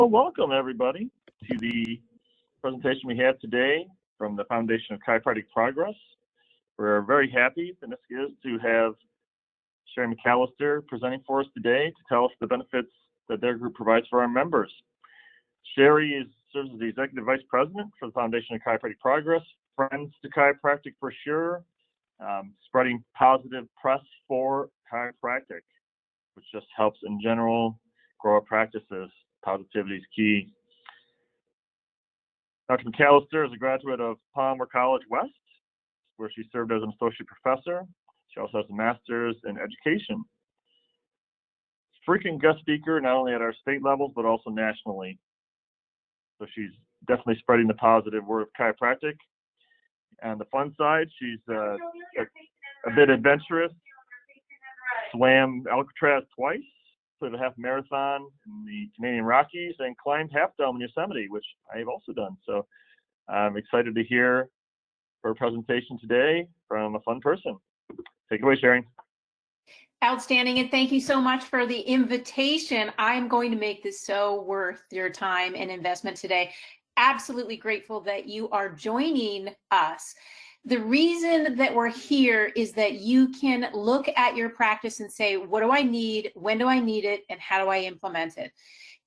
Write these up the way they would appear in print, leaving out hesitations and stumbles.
Well, welcome everybody to the presentation we have today from the Foundation of Chiropractic Progress. We're very happy, and this is to have Sherry McAllister presenting for us today to tell us the benefits that their group provides for our members. Sherry serves as the Executive Vice President for the Foundation of Chiropractic Progress, Friends to Chiropractic for sure, spreading positive press for chiropractic, which just helps in general grow our practices. Positivity is key. Dr. McAllister is a graduate of Palmer College West, where she served as an associate professor. She also has a master's in education. Frequent guest speaker, not only at our state levels, but also nationally. So she's definitely spreading the positive word of chiropractic. On the fun side, she's a bit adventurous, swam Alcatraz twice, played a half marathon in the Canadian Rockies, and climbed Half Dome in Yosemite, which I have also done. So I'm excited to hear her presentation today from a fun person. Take it away, Sherry. Outstanding, and thank you so much for the invitation. I'm going to make this so worth your time and investment today. Absolutely grateful that you are joining us. The reason that we're here is that you can look at your practice and say, what do I need, when do I need it, and how do I implement it?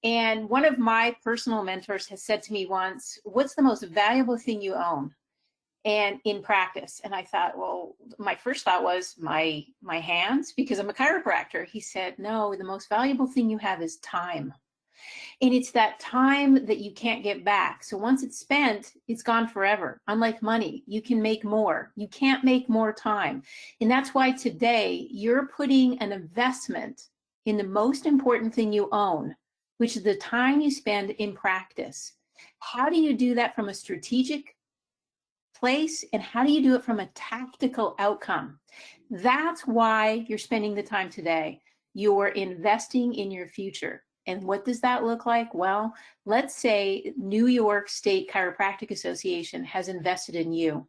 And one of my personal mentors has said to me once, what's the most valuable thing you own and in practice? And I thought, well, my first thought was my hands, because I'm a chiropractor. He said, no, the most valuable thing you have is time. And it's that time that you can't get back. So once it's spent, it's gone forever. Unlike money, you can make more. You can't make more time. And that's why today you're putting an investment in the most important thing you own, which is the time you spend in practice. How do you do that from a strategic place? And how do you do it from a tactical outcome? That's why you're spending the time today. You're investing in your future. And what does that look like? Well, let's say New York State Chiropractic Association has invested in you.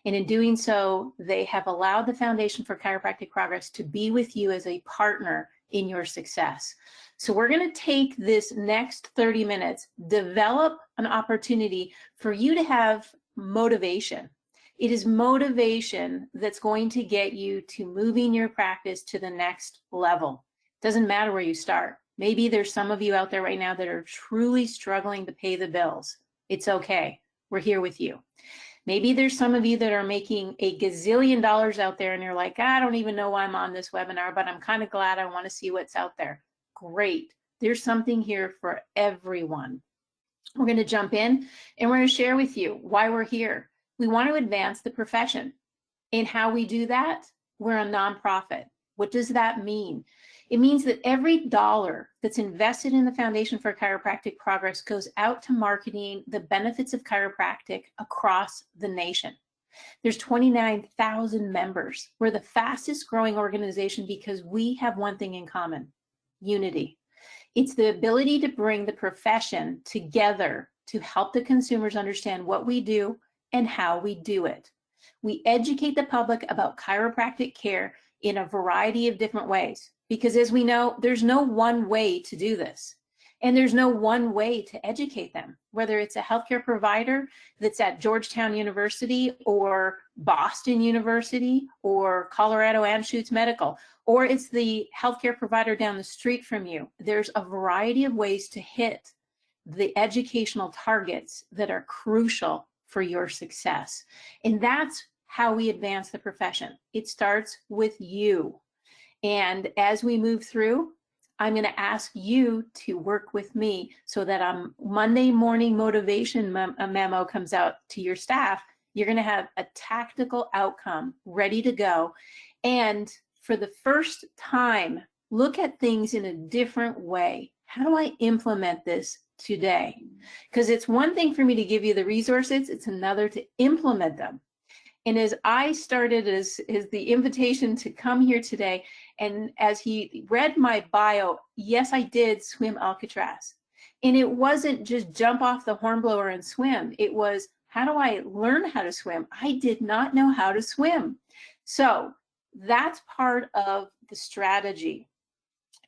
And in doing so, they have allowed the Foundation for Chiropractic Progress to be with you as a partner in your success. So we're going to take this next 30 minutes, develop an opportunity for you to have motivation. It is motivation that's going to get you to moving your practice to the next level. Doesn't matter where you start. Maybe there's some of you out there right now that are truly struggling to pay the bills. It's okay. We're here with you. Maybe there's some of you that are making a gazillion dollars out there and you're like, I don't even know why I'm on this webinar, but I'm kind of glad. I want to see what's out there. Great. There's something here for everyone. We're going to jump in and we're going to share with you why we're here. We want to advance the profession. And how we do that? We're a nonprofit. What does that mean? It means that every dollar that's invested in the Foundation for Chiropractic Progress goes out to marketing the benefits of chiropractic across the nation. There's 29,000 members. We're the fastest growing organization because we have one thing in common: unity. It's the ability to bring the profession together to help the consumers understand what we do and how we do it. We educate the public about chiropractic care in a variety of different ways. Because as we know, there's no one way to do this. And there's no one way to educate them, whether it's a healthcare provider that's at Georgetown University or Boston University or Colorado Anschutz Medical, or it's the healthcare provider down the street from you. There's a variety of ways to hit the educational targets that are crucial for your success. And that's how we advance the profession. It starts with you. And as we move through, I'm going to ask you to work with me so that on Monday morning motivation memo comes out to your staff. You're going to have a tactical outcome ready to go. And for the first time, look at things in a different way. How do I implement this today? Because it's one thing for me to give you the resources, it's another to implement them. And as I started as the invitation to come here today, and as he read my bio, yes, I did swim Alcatraz. And it wasn't just jump off the hornblower and swim. It was, how do I learn how to swim? I did not know how to swim. So that's part of the strategy,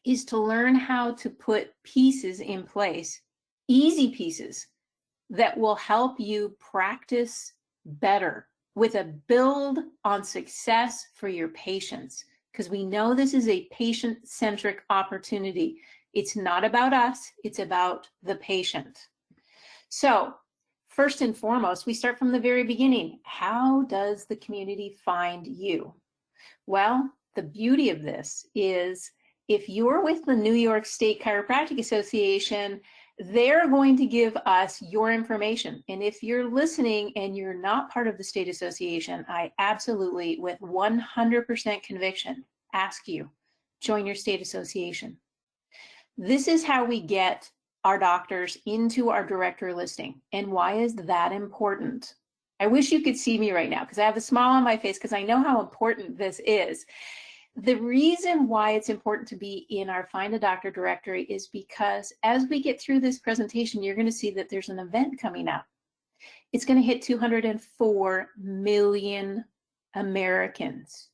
is to learn how to put pieces in place easy pieces that will help you practice better with a build on success for your patients, because we know this is a patient-centric opportunity. It's not about us, it's about the patient. So first and foremost, we start from the very beginning. How does the community find you? Well, the beauty of this is if you're with the New York State Chiropractic Association, they're going to give us your information. And if you're listening and you're not part of the state association, I absolutely, with 100% conviction, ask you, join your state association. This is how we get our doctors into our directory listing. And why is that important? I wish you could see me right now because I have a smile on my face because I know how important this is. The reason why it's important to be in our Find a Doctor directory is because as we get through this presentation, you're going to see that there's an event coming up. It's going to hit 204 million Americans.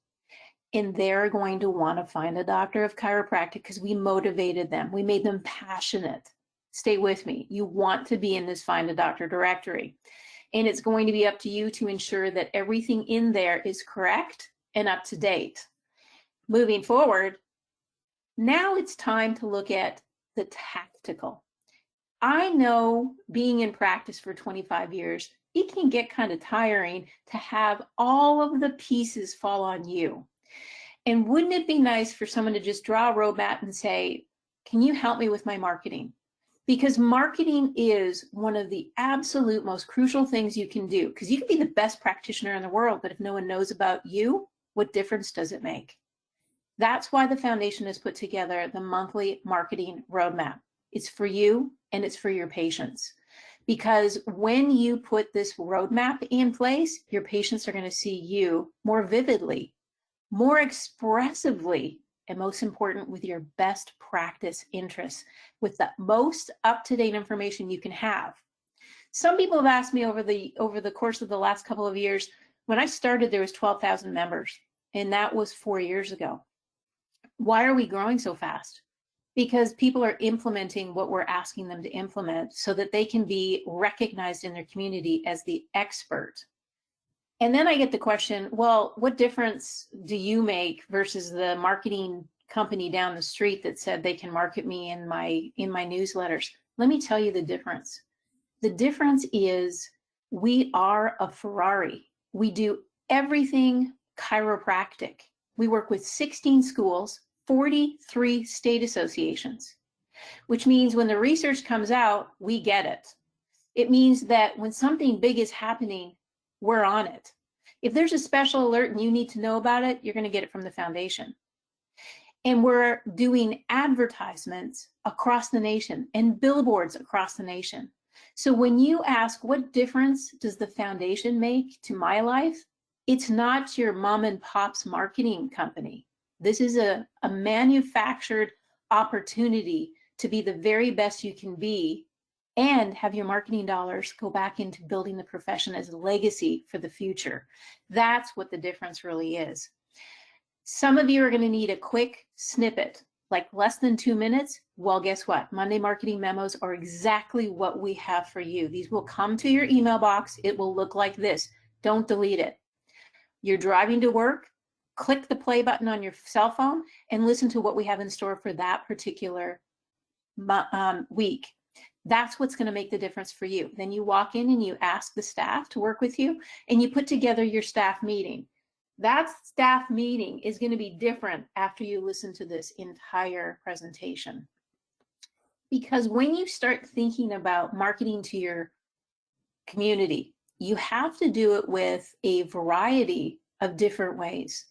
And they're going to want to find a doctor of chiropractic because we motivated them. We made them passionate. Stay with me. You want to be in this Find a Doctor directory. And it's going to be up to you to ensure that everything in there is correct and up to date. Moving forward, now it's time to look at the tactical. I know being in practice for 25 years, it can get kind of tiring to have all of the pieces fall on you. And wouldn't it be nice for someone to just draw a roadmap and say, can you help me with my marketing? Because marketing is one of the absolute most crucial things you can do, because you can be the best practitioner in the world, but if no one knows about you, what difference does it make? That's why the foundation has put together the monthly marketing roadmap. It's for you and it's for your patients. Because when you put this roadmap in place, your patients are going to see you more vividly, more expressively, and most important, with your best practice interests, with the most up-to-date information you can have. Some people have asked me over the course of the last couple of years, when I started, there was 12,000 members, and that was 4 years ago. Why are we growing so fast? Because people are implementing what we're asking them to implement so that they can be recognized in their community as the expert. And then I get the question, well, what difference do you make versus the marketing company down the street that said they can market me in my newsletters? Let me tell you the difference. The difference is we are a Ferrari. We do everything chiropractic. We work with 16 schools, 43 state associations, which means when the research comes out, we get it. It means that when something big is happening, we're on it. If there's a special alert and you need to know about it, you're going to get it from the foundation. And we're doing advertisements across the nation and billboards across the nation. So when you ask, what difference does the foundation make to my life? It's not your mom and pop's marketing company. This is a manufactured opportunity to be the very best you can be and have your marketing dollars go back into building the profession as a legacy for the future. That's what the difference really is. Some of you are going to need a quick snippet, like less than 2 minutes. Well, guess what? Monday marketing memos are exactly what we have for you. These will come to your email box. It will look like this. Don't delete it. You're driving to work, click the play button on your cell phone and listen to what we have in store for that particular week. That's what's going to make the difference for you. Then you walk in and you ask the staff to work with you and you put together your staff meeting. That staff meeting is going to be different after you listen to this entire presentation. Because when you start thinking about marketing to your community, you have to do it with a variety of different ways.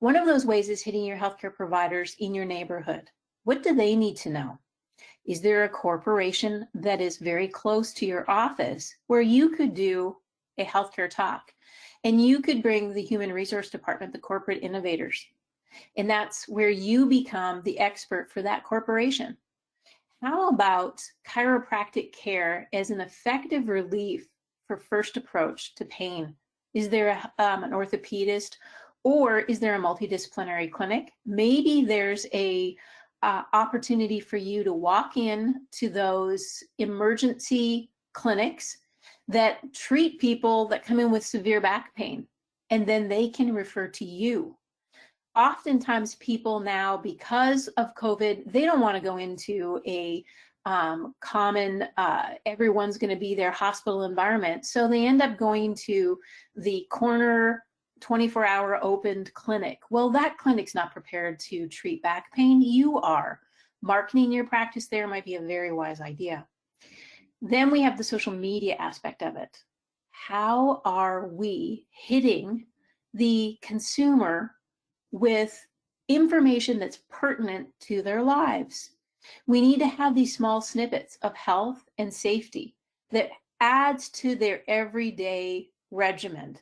One of those ways is hitting your healthcare providers in your neighborhood. What do they need to know? Is there a corporation that is very close to your office where you could do a healthcare talk and you could bring the human resource department, the corporate innovators, and that's where you become the expert for that corporation? How about chiropractic care as an effective relief for first approach to pain? Is there an orthopedist, or is there a multidisciplinary clinic? Maybe there's a opportunity for you to walk in to those emergency clinics that treat people that come in with severe back pain, and then they can refer to you. Oftentimes people now, because of COVID, they don't want to go into a common, everyone's going to be their hospital environment. So they end up going to the corner 24-hour opened clinic. Well, that clinic's not prepared to treat back pain. You are. Marketing your practice there might be a very wise idea. Then we have the social media aspect of it. How are we hitting the consumer with information that's pertinent to their lives? We need to have these small snippets of health and safety that adds to their everyday regimen.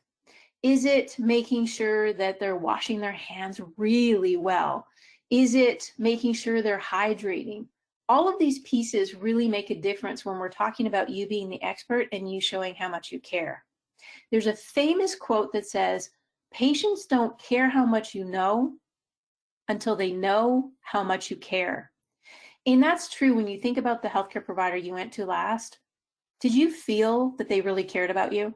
Is it making sure that they're washing their hands really well? Is it making sure they're hydrating? All of these pieces really make a difference when we're talking about you being the expert and you showing how much you care. There's a famous quote that says, patients don't care how much you know until they know how much you care. And that's true when you think about the healthcare provider you went to last. Did you feel that they really cared about you?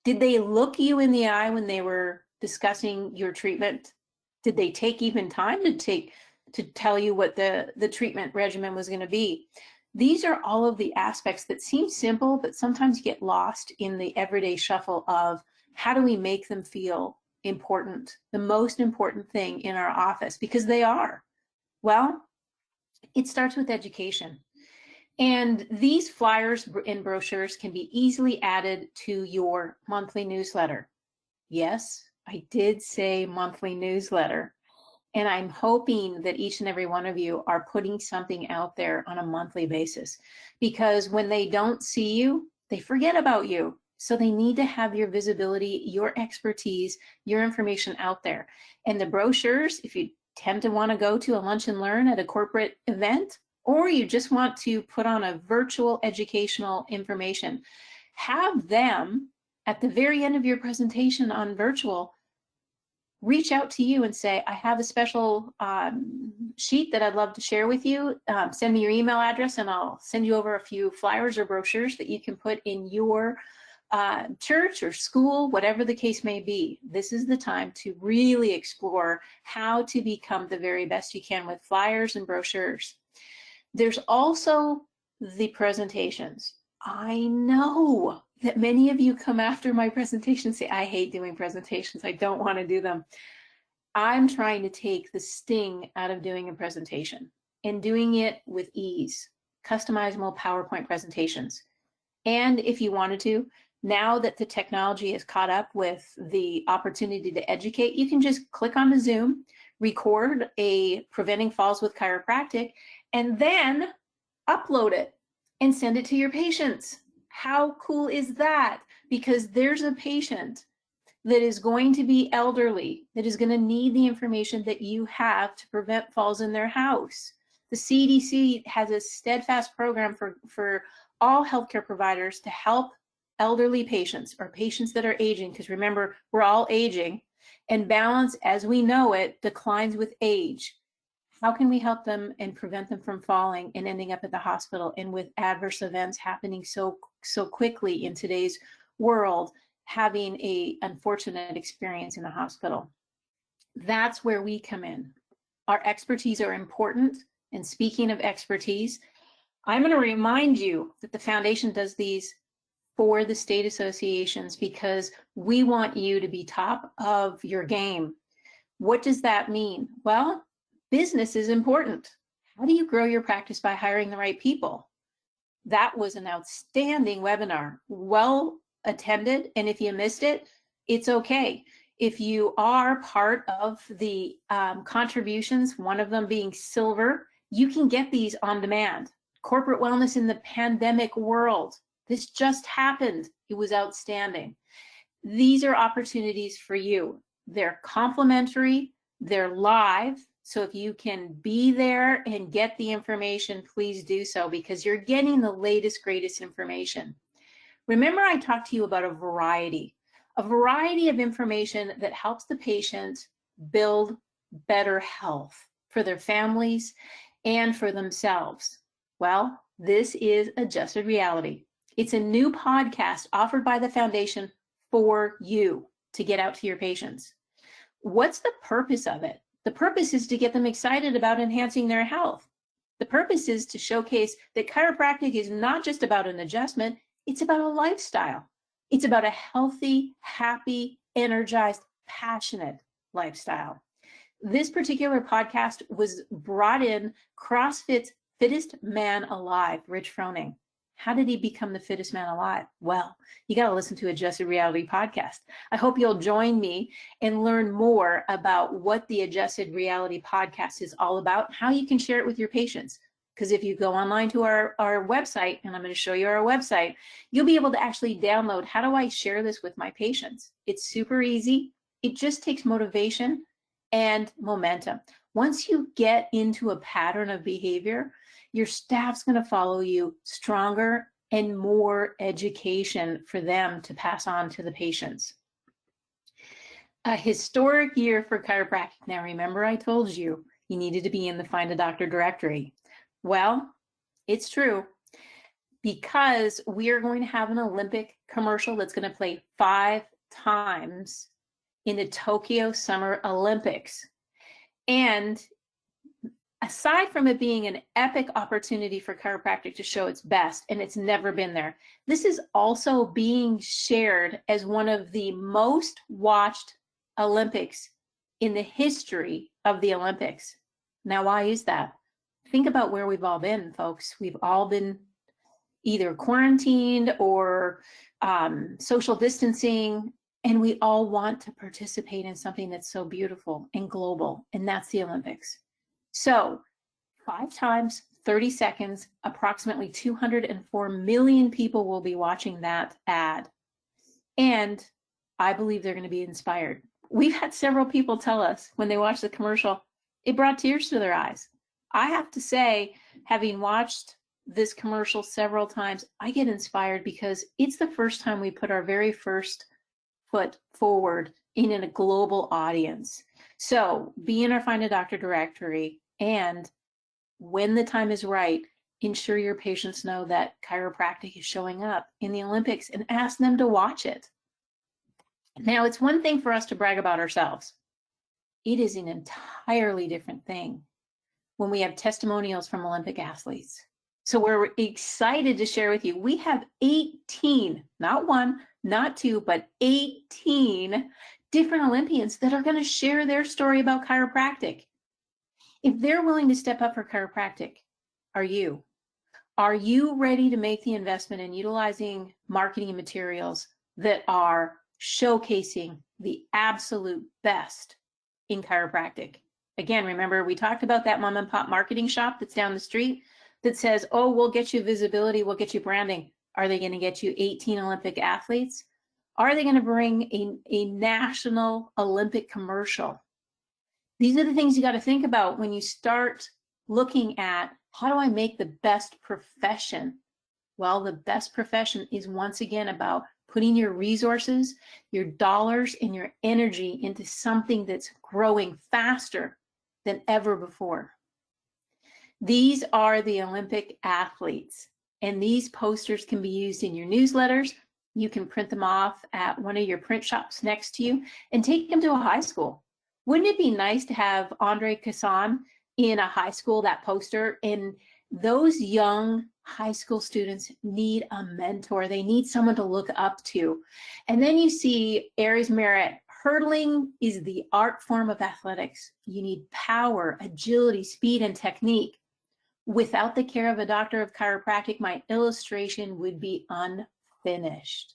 Did they look you in the eye when they were discussing your treatment? Did they take even time to tell you what the treatment regimen was going to be? These are all of the aspects that seem simple, but sometimes get lost in the everyday shuffle of how do we make them feel important, the most important thing in our office, because they are. Well, it starts with education. And these flyers and brochures can be easily added to your monthly newsletter. Yes, I did say monthly newsletter. And I'm hoping that each and every one of you are putting something out there on a monthly basis, because when they don't see you, they forget about you. So they need to have your visibility, your expertise, your information out there. And the brochures, if you tend to want to go to a lunch and learn at a corporate event, or you just want to put on a virtual educational information, have them at the very end of your presentation on virtual reach out to you and say, I have a special sheet that I'd love to share with you. Send me your email address and I'll send you over a few flyers or brochures that you can put in your church or school, whatever the case may be. This is the time to really explore how to become the very best you can with flyers and brochures. There's also the presentations. I know that many of you come after my presentation and say, I hate doing presentations. I don't want to do them. I'm trying to take the sting out of doing a presentation and doing it with ease, customizable PowerPoint presentations. And if you wanted to, now that the technology is caught up with the opportunity to educate, you can just click on the Zoom, record a Preventing Falls with Chiropractic, and then upload it and send it to your patients. How cool is that? Because there's a patient that is going to be elderly, that is going to need the information that you have to prevent falls in their house. The CDC has a steadfast program for all healthcare providers to help elderly patients or patients that are aging, because remember, we're all aging, and balance as we know it declines with age. How can we help them and prevent them from falling and ending up at the hospital, and with adverse events happening so quickly in today's world, having an unfortunate experience in the hospital? That's where we come in. Our expertise are important. And speaking of expertise, I'm going to remind you that the foundation does these for the state associations because we want you to be top of your game. What does that mean? Well, business is important. How do you grow your practice? By hiring the right people. That was an outstanding webinar, well attended, and if you missed it, it's okay. If you are part of the contributions, one of them being silver, you can get these on demand. Corporate wellness in the pandemic world. This just happened. It was outstanding. These are opportunities for you. They're complimentary, they're live. So if you can be there and get the information, please do so, because you're getting the latest, greatest information. Remember, I talked to you about a variety of information that helps the patient build better health for their families, and for themselves? Well, this is Adjusted Reality. It's a new podcast offered by the foundation for you to get out to your patients. What's the purpose of it? The purpose is to get them excited about enhancing their health. The purpose is to showcase that chiropractic is not just about an adjustment, it's about a lifestyle. It's about a healthy, happy, energized, passionate lifestyle. This particular podcast was brought in CrossFit's fittest man alive, Rich Froning. How did he become the fittest man alive? Well, you got to listen to Adjusted Reality podcast. I hope you'll join me and learn more about what the Adjusted Reality podcast is all about, how you can share it with your patients. Because if you go online to our website, and I'm going to show you our website, you'll be able to actually download, how do I share this with my patients? It's super easy. It just takes motivation and momentum. Once you get into a pattern of behavior, your staff's going to follow you stronger and more education for them to pass on to the patients. A historic year for chiropractic. Now, remember I told you you needed to be in the Find a Doctor directory. Well, it's true, because we are going to have an Olympic commercial that's going to play 5 times in the Tokyo Summer Olympics. And aside from it being an epic opportunity for chiropractic to show its best, and it's never been there, this is also being shared as one of the most watched Olympics in the history of the Olympics. Now, why is that? Think about where we've all been, folks. We've all been either quarantined or social distancing, and we all want to participate in something that's so beautiful and global, and that's the Olympics. So 5 times, 30 seconds, approximately 204 million people will be watching that ad. And I believe they're going to be inspired. We've had several people tell us when they watched the commercial, it brought tears to their eyes. I have to say, having watched this commercial several times, I get inspired because it's the first time we put our very first foot forward in a global audience. So be in our Find a Doctor directory, and when the time is right, ensure your patients know that chiropractic is showing up in the Olympics and ask them to watch it. Now, it's one thing for us to brag about ourselves. It is an entirely different thing when we have testimonials from Olympic athletes. So we're excited to share with you. We have 18, not 1, not 2, but 18 different Olympians that are going to share their story about chiropractic. If they're willing to step up for chiropractic, are you? Are you ready to make the investment in utilizing marketing materials that are showcasing the absolute best in chiropractic? Again, remember, we talked about that mom and pop marketing shop that's down the street that says, oh, we'll get you visibility, we'll get you branding. Are they going to get you 18 Olympic athletes? Are they going to bring a national Olympic commercial? These are the things you got to think about when you start looking at, how do I make the best profession? Well, the best profession is once again about putting your resources, your dollars, and your energy into something that's growing faster than ever before. These are the Olympic athletes, and these posters can be used in your newsletters. You can print them off at one of your print shops next to you and take them to a high school. Wouldn't it be nice to have Andre Casson in a high school, that poster? And those young high school students need a mentor. They need someone to look up to. And then you see Aries Merritt. Hurdling is the art form of athletics. You need power, agility, speed, and technique. Without the care of a doctor of chiropractic, my illustration would be unfinished.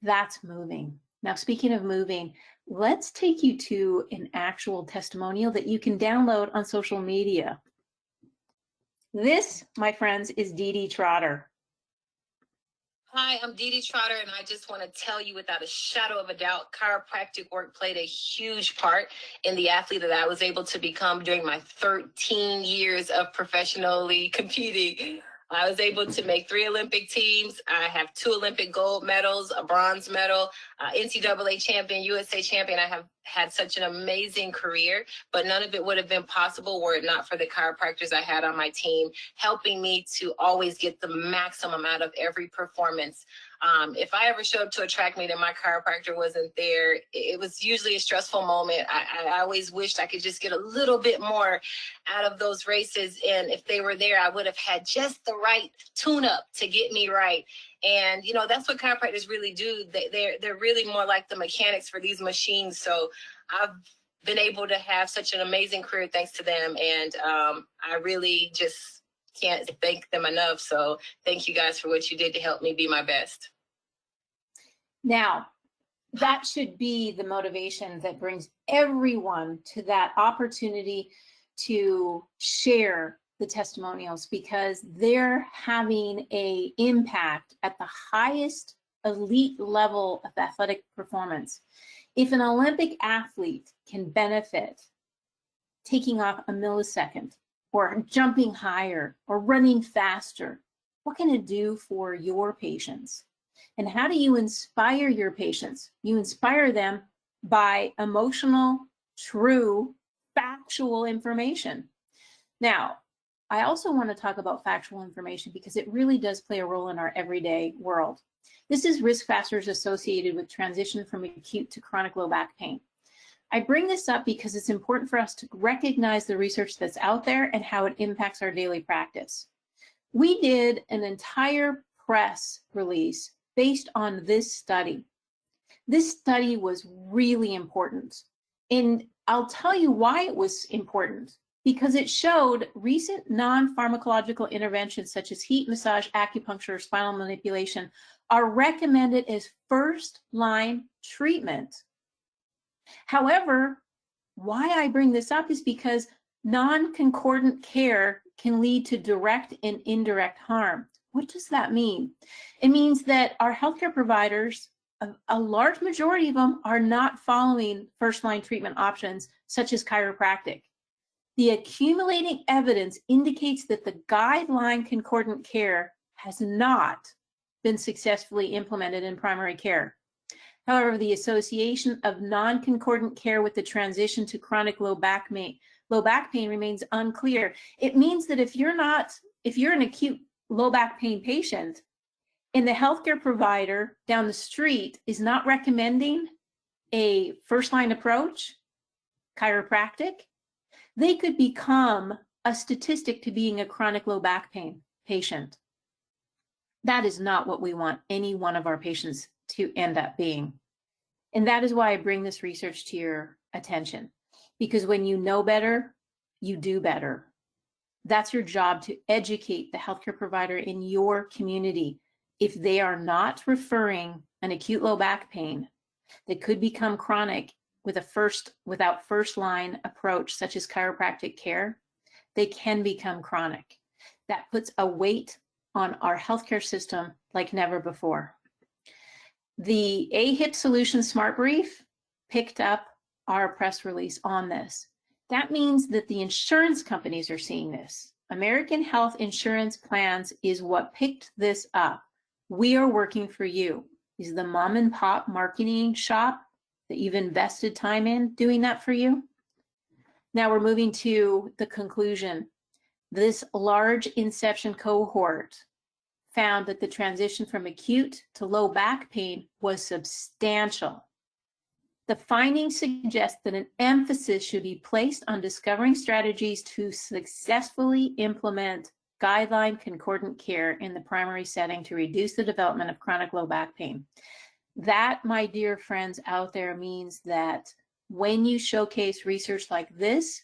That's moving. Now, speaking of moving, let's take you to an actual testimonial that you can download on social media. This, my friends, is Dee Dee Trotter. Hi, I'm Dee Dee Trotter, and I just want to tell you without a shadow of a doubt, chiropractic work played a huge part in the athlete that I was able to become during my 13 years of professionally competing. I was able to make 3 Olympic teams. I have 2 Olympic gold medals, a bronze medal, NCAA champion, USA champion. I have had such an amazing career, but none of it would have been possible were it not for the chiropractors I had on my team, helping me to always get the maximum out of every performance. If I ever showed up to a track meet and my chiropractor wasn't there, it was usually a stressful moment. I always wished I could just get a little bit more out of those races. And if they were there, I would have had just the right tune-up to get me right. And, you know, that's what chiropractors really do. They're really more like the mechanics for these machines. So I've been able to have such an amazing career thanks to them. And I really just can't thank them enough. So thank you guys for what you did to help me be my best. Now, that should be the motivation that brings everyone to that opportunity to share the testimonials, because they're having an impact at the highest elite level of athletic performance. If an Olympic athlete can benefit taking off a millisecond or jumping higher or running faster, what can it do for your patients? And how do you inspire your patients? You inspire them by emotional, true, factual information. Now, I also want to talk about factual information because it really does play a role in our everyday world. This is risk factors associated with transition from acute to chronic low back pain. I bring this up because it's important for us to recognize the research that's out there and how it impacts our daily practice. We did an entire press release based on this study. This study was really important. And I'll tell you why it was important. Because it showed recent non-pharmacological interventions such as heat massage, acupuncture, or spinal manipulation are recommended as first-line treatment. However, why I bring this up is because non-concordant care can lead to direct and indirect harm. What does that mean? It means that our healthcare providers, a large majority of them, are not following first-line treatment options such as chiropractic. The accumulating evidence indicates that the guideline concordant care has not been successfully implemented in primary care. However, the association of non-concordant care with the transition to chronic low back pain remains unclear. It means that if you're an acute low back pain patient and the healthcare provider down the street is not recommending a first-line approach, chiropractic, they could become a statistic to being a chronic low back pain patient. That is not what we want any one of our patients to end up being. And that is why I bring this research to your attention. Because when you know better, you do better. That's your job, to educate the healthcare provider in your community. If they are not referring an acute low back pain that could become chronic without first-line approach, such as chiropractic care, they can become chronic. That puts a weight on our healthcare system like never before. The AHIP Solutions Smart Brief picked up our press release on this. That means that the insurance companies are seeing this. American Health Insurance Plans is what picked this up. We are working for you. Is the mom and pop marketing shop that you've invested time in doing that for you? Now we're moving to the conclusion. This large inception cohort found that the transition from acute to low back pain was substantial. The findings suggest that an emphasis should be placed on discovering strategies to successfully implement guideline concordant care in the primary setting to reduce the development of chronic low back pain. That, my dear friends out there, means that when you showcase research like this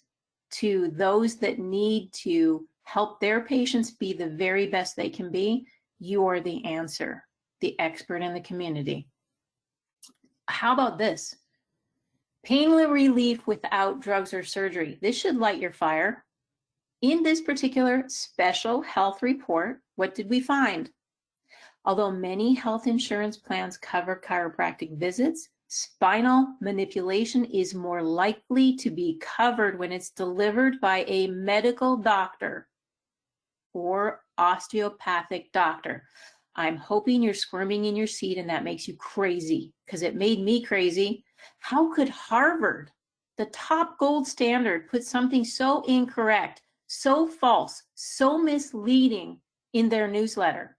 to those that need to help their patients be the very best they can be, you are the answer, the expert in the community. How about this? Pain relief without drugs or surgery. This should light your fire. In this particular special health report, what did we find? Although many health insurance plans cover chiropractic visits, spinal manipulation is more likely to be covered when it's delivered by a medical doctor or osteopathic doctor. I'm hoping you're squirming in your seat and that makes you crazy, because it made me crazy How could Harvard, the top gold standard, put something so incorrect, so false, so misleading in their newsletter?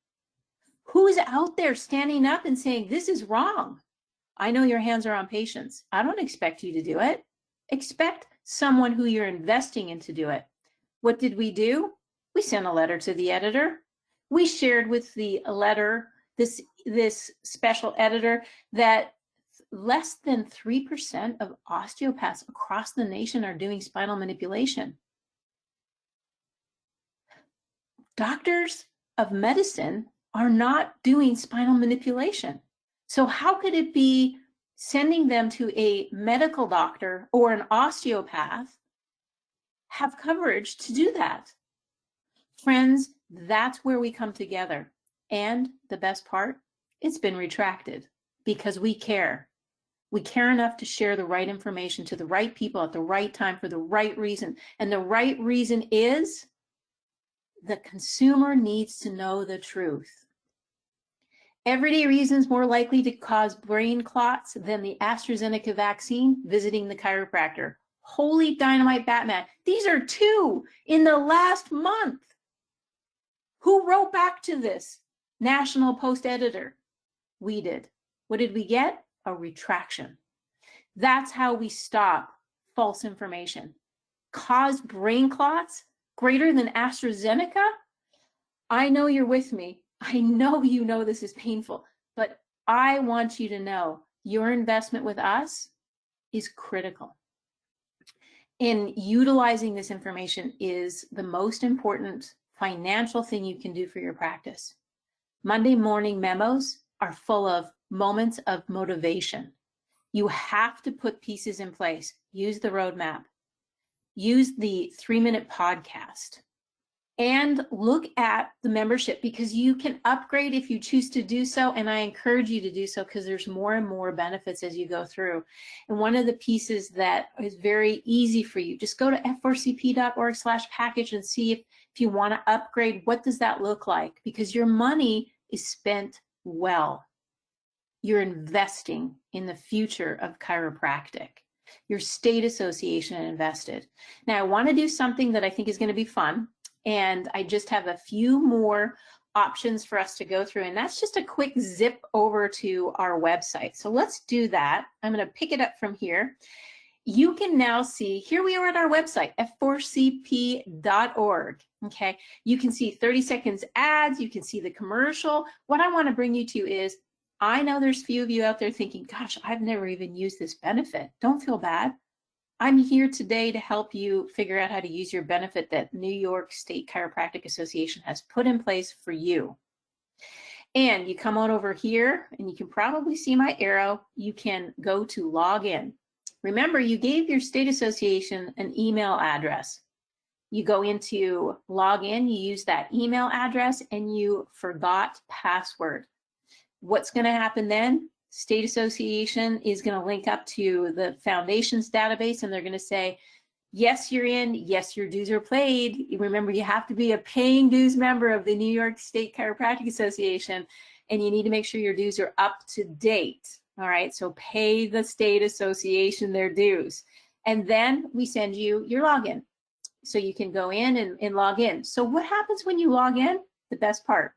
Who's out there standing up and saying, this is wrong? I know your hands are on patients. I don't expect you to do it. Expect someone who you're investing in to do it. What did we do? We sent a letter to the editor. We shared with the letter, this special editor, that less than 3% of osteopaths across the nation are doing spinal manipulation. Doctors of medicine are not doing spinal manipulation. So how could it be sending them to a medical doctor or an osteopath have coverage to do that? Friends, that's where we come together. And the best part, it's been retracted because we care. We care enough to share the right information to the right people at the right time for the right reason. And the right reason is the consumer needs to know the truth. Everyday reasons more likely to cause brain clots than the AstraZeneca vaccine, visiting the chiropractor. Holy dynamite Batman. These are 2 in the last month. Who wrote back to this? National Post editor. We did. What did we get? A retraction. That's how we stop false information. Caused brain clots greater than AstraZeneca? I know you're with me. I know you know this is painful, but I want you to know your investment with us is critical. And utilizing this information is the most important financial thing you can do for your practice. Monday morning memos are full of moments of motivation. You have to put pieces in place. Use the roadmap. Use the 3-minute podcast. And look at the membership, because you can upgrade if you choose to do so. And I encourage you to do so because there's more and more benefits as you go through. And one of the pieces that is very easy for you, just go to f4cp.org/package and see if you want to upgrade. What does that look like? Because your money is spent well. You're investing in the future of chiropractic. Your state association invested. Now, I want to do something that I think is going to be fun. And I just have a few more options for us to go through. And that's just a quick zip over to our website. So let's do that. I'm going to pick it up from here. You can now see, here we are at our website, F4CP.org. Okay, you can see 30 seconds ads. You can see the commercial. What I want to bring you to is, I know there's a few of you out there thinking, gosh, I've never even used this benefit. Don't feel bad. I'm here today to help you figure out how to use your benefit that New York State Chiropractic Association has put in place for you. And you come on over here and you can probably see my arrow. You can go to log in. Remember, you gave your state association an email address. You go into log in, you use that email address, and you forgot password. What's going to happen then? State association is going to link up to the foundation's database, and they're going to say, yes, you're in, yes, your dues are paid. Remember, you have to be a paying dues member of the New York State Chiropractic Association, and you need to make sure your dues are up to date. All right, so pay the state association their dues. And then we send you your login. So you can go in and log in. So what happens when you log in? The best part.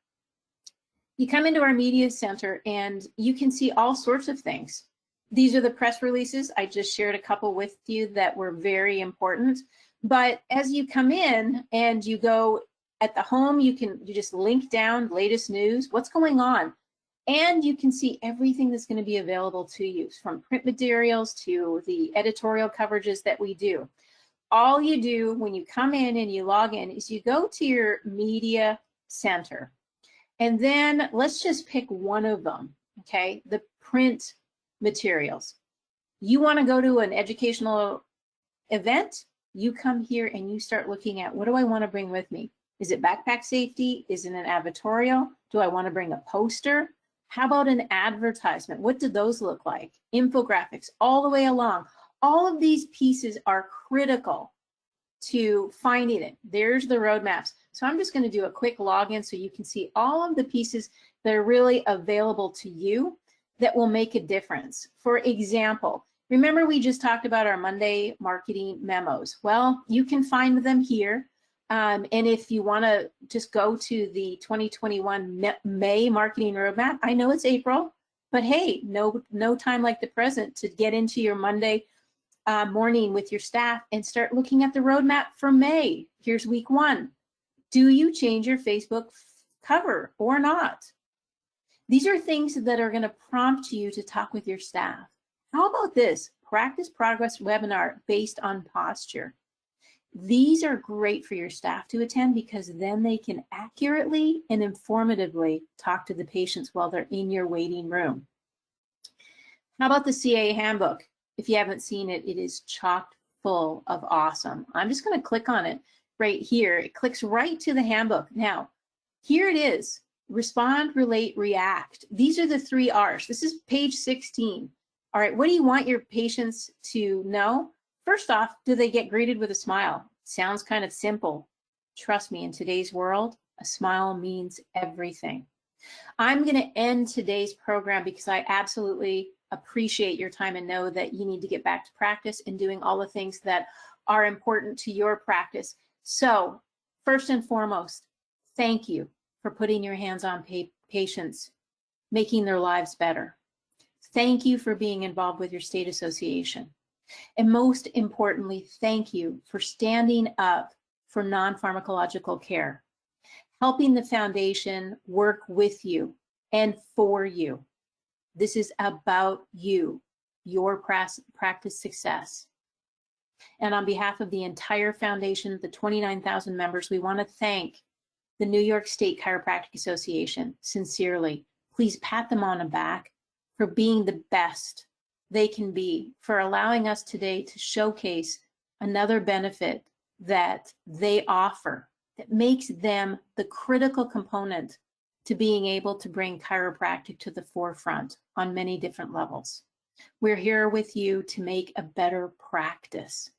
You come into our media center and you can see all sorts of things. These are the press releases. I just shared a couple with you that were very important. But as you come in and you go at the home, you just link down latest news, what's going on. And you can see everything that's going to be available to you, from print materials to the editorial coverages that we do. All you do when you come in and you log in is you go to your media center. And then let's just pick one of them, okay? The print materials. You want to go to an educational event, you come here and you start looking at, what do I want to bring with me? Is it backpack safety? Is it an advertorial? Do I want to bring a poster? How about an advertisement? What do those look like? Infographics all the way along. All of these pieces are critical to finding it. There's the roadmaps. So I'm just going to do a quick login so you can see all of the pieces that are really available to you that will make a difference. For example, Remember, we just talked about our Monday marketing memos. Well, you can find them here. And if you want to just go to the 2021 May marketing roadmap, I know it's April, but hey, no time like the present to get into your Monday morning with your staff and start looking at the roadmap for May. Here's week 1. Do you change your Facebook cover or not? These are things that are going to prompt you to talk with your staff. How about this? Practice Progress webinar based on posture. These are great for your staff to attend because then they can accurately and informatively talk to the patients while they're in your waiting room. How about the CA handbook? If you haven't seen it, it is chock full of awesome. I'm just going to click on it right here. It clicks right to the handbook. Now, here it is. Respond, relate, react. These are the 3 R's. This is page 16. All right, what do you want your patients to know? First off, do they get greeted with a smile? Sounds kind of simple. Trust me, in today's world, a smile means everything. I'm going to end today's program because I absolutely appreciate your time and know that you need to get back to practice and doing all the things that are important to your practice. So, first and foremost, thank you for putting your hands on patients, making their lives better. Thank you for being involved with your state association. And most importantly, thank you for standing up for non-pharmacological care, helping the foundation work with you and for you. This is about you, your practice success. And on behalf of the entire foundation, the 29,000 members, we want to thank the New York State Chiropractic Association sincerely. Please pat them on the back for being the best they can be, for allowing us today to showcase another benefit that they offer that makes them the critical component to being able to bring chiropractic to the forefront on many different levels. We're here with you to make a better practice.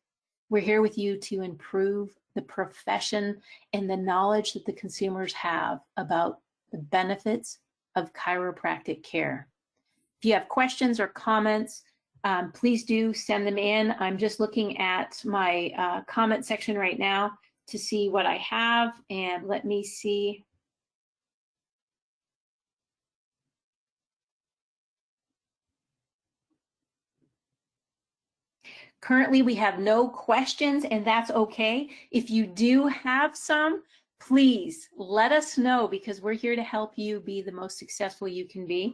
We're here with you to improve the profession and the knowledge that the consumers have about the benefits of chiropractic care. If you have questions or comments, please do send them in. I'm just looking at my comment section right now to see what I have, and let me see. Currently, we have no questions, and that's okay. If you do have some, please let us know, because we're here to help you be the most successful you can be.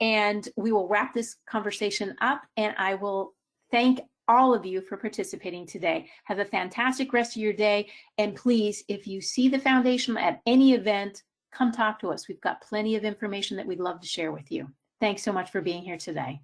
And we will wrap this conversation up, and I will thank all of you for participating today. Have a fantastic rest of your day. And please, if you see the foundation at any event, come talk to us. We've got plenty of information that we'd love to share with you. Thanks so much for being here today.